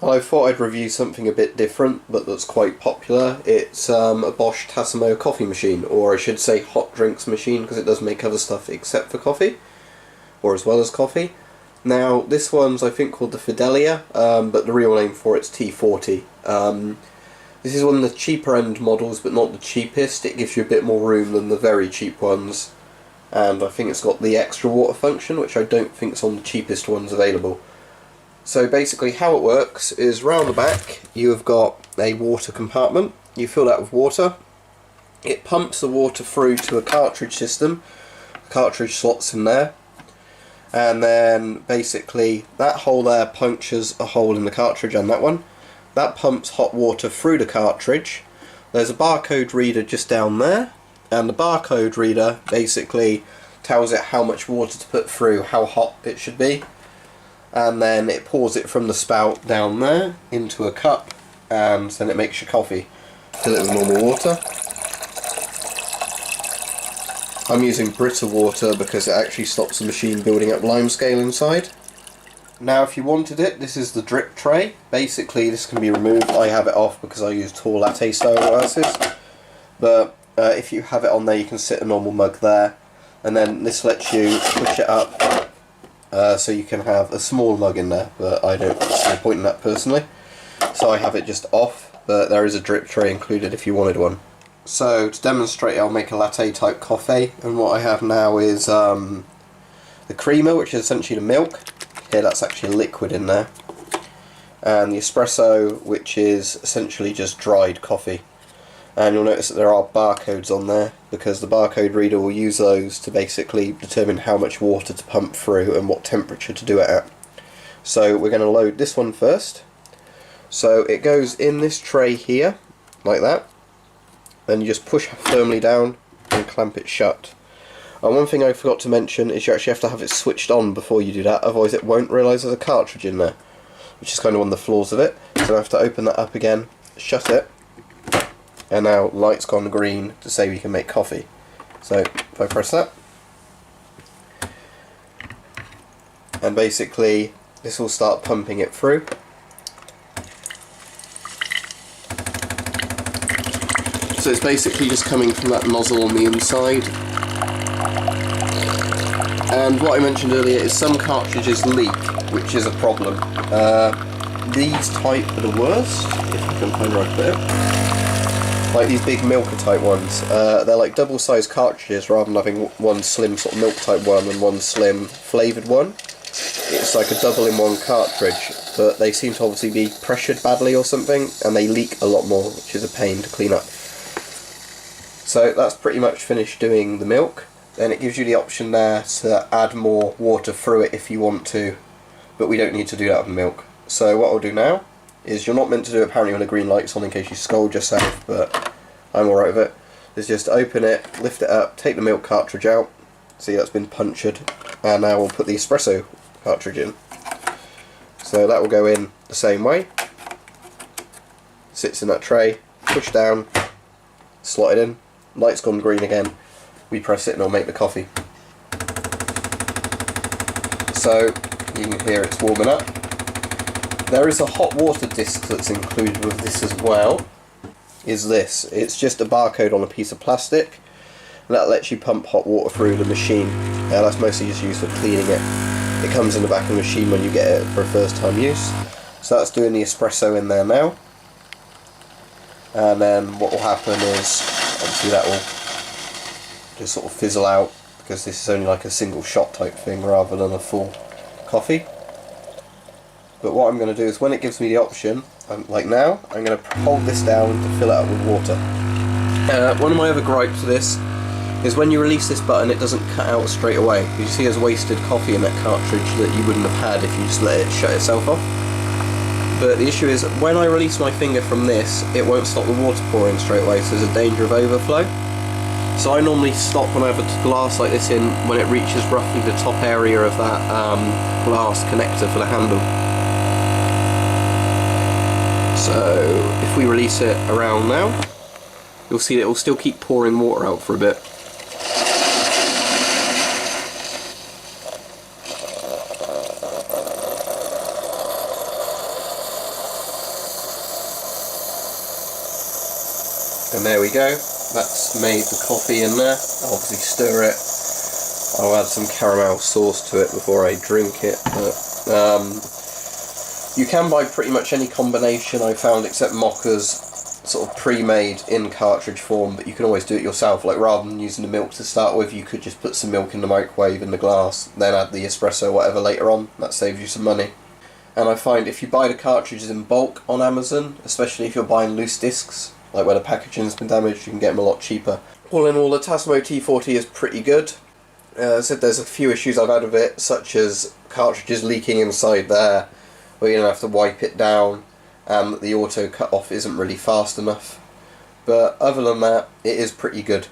I thought I'd review something a bit different, but that's quite popular. It's a Bosch Tassimo coffee machine, or I should say hot drinks machine, because it does make other stuff except for coffee, or as well as coffee. Now, this one's I think called the Fidelia, but the real name for it's T40. This is one of the cheaper end models, but not the cheapest. It gives you a bit more room than the very cheap ones, and I think it's got the extra water function, which I don't think is on the cheapest ones available. So basically how it works is round the back you have got a water compartment. You fill that with water. It pumps the water through to a cartridge system. The cartridge slots in there. And then basically that hole there punctures a hole in the cartridge, and that one. That pumps hot water through the cartridge. There's a barcode reader just down there, and the barcode reader basically tells it how much water to put through, how hot it should be. And then it pours it from the spout down there into a cup, and then it makes your coffee. Fill it with normal water. I'm using Brita water because it actually stops the machine building up limescale inside. Now if you wanted it, this is the drip tray. Basically this can be removed. I have it off because I use tall latte style glasses. But if you have it on there, you can sit a normal mug there, and then this lets you push it up so you can have a small mug in there, but I don't see the point in that personally. So I have it just off, but there is a drip tray included if you wanted one. So to demonstrate, I'll make a latte type coffee, and what I have now is the creamer, which is essentially the milk. Here that's actually liquid in there. And the espresso, which is essentially just dried coffee. And you'll notice that there are barcodes on there, because the barcode reader will use those to basically determine how much water to pump through and what temperature to do it at. So we're going to load this one first. So it goes in this tray here, like that. Then you just push firmly down and clamp it shut. And one thing I forgot to mention is you actually have to have it switched on before you do that, otherwise it won't realise there's a cartridge in there, which is kind of one of the flaws of it. So I have to open that up again, shut it, and now light's gone green to say we can make coffee. So if I press that, and basically this will start pumping it through. So it's basically just coming from that nozzle on the inside. And what I mentioned earlier is some cartridges leak, which is a problem. These type are the worst, if I can find the right bit. Like these big milker type ones. They're like double sized cartridges rather than having one slim sort of milk type one and one slim flavoured one. It's like a double in one cartridge, but they seem to obviously be pressured badly or something, and they leak a lot more, which is a pain to clean up. So that's pretty much finished doing the milk. Then it gives you the option there to add more water through it if you want to, but we don't need to do that with milk. So what I'll do now is, you're not meant to do it apparently when the green light's on in case you scold yourself, but I'm alright with it, is just open it, lift it up, take the milk cartridge out, see that's been punctured, and now we'll put the espresso cartridge in. So that will go in the same way, sits in that tray, push down, slot it in, light's gone green again, we press it and it'll make the coffee. So you can hear it's warming up. There is a hot water disc that's included with this as well. Is this? It's just a barcode on a piece of plastic, and that lets you pump hot water through the machine. That's mostly just used for cleaning it. It comes in the back of the machine when you get it for a first time use. So that's doing the espresso in there now. And then what will happen is, obviously that will just sort of fizzle out, because this is only like a single shot type thing rather than a full coffee. But what I'm going to do is, when it gives me the option, like now, I'm going to hold this down to fill it up with water. One of my other gripes with this is when you release this button, it doesn't cut out straight away. You see there's wasted coffee in that cartridge that you wouldn't have had if you just let it shut itself off. But the issue is, when I release my finger from this, it won't stop the water pouring straight away, so there's a danger of overflow. So I normally stop when I have a glass like this in when it reaches roughly the top area of that glass connector for the handle. So if we release it around now, you'll see that it will still keep pouring water out for a bit. And there we go, that's made the coffee in there. I'll obviously stir it. I'll add some caramel sauce to it before I drink it, but you can buy pretty much any combination I found except Mocha's sort of pre-made in cartridge form, but you can always do it yourself. Like, rather than using the milk to start with, you could just put some milk in the microwave in the glass, then add the espresso or whatever later on. That saves you some money. And I find if you buy the cartridges in bulk on Amazon, especially if you're buying loose discs, like where the packaging's been damaged, you can get them a lot cheaper. All in all, the Tassimo T40 is pretty good. I said there's a few issues I've had with it, such as cartridges leaking inside there, where you're going to have to wipe it down, and the auto cut off isn't really fast enough. But other than that, it is pretty good.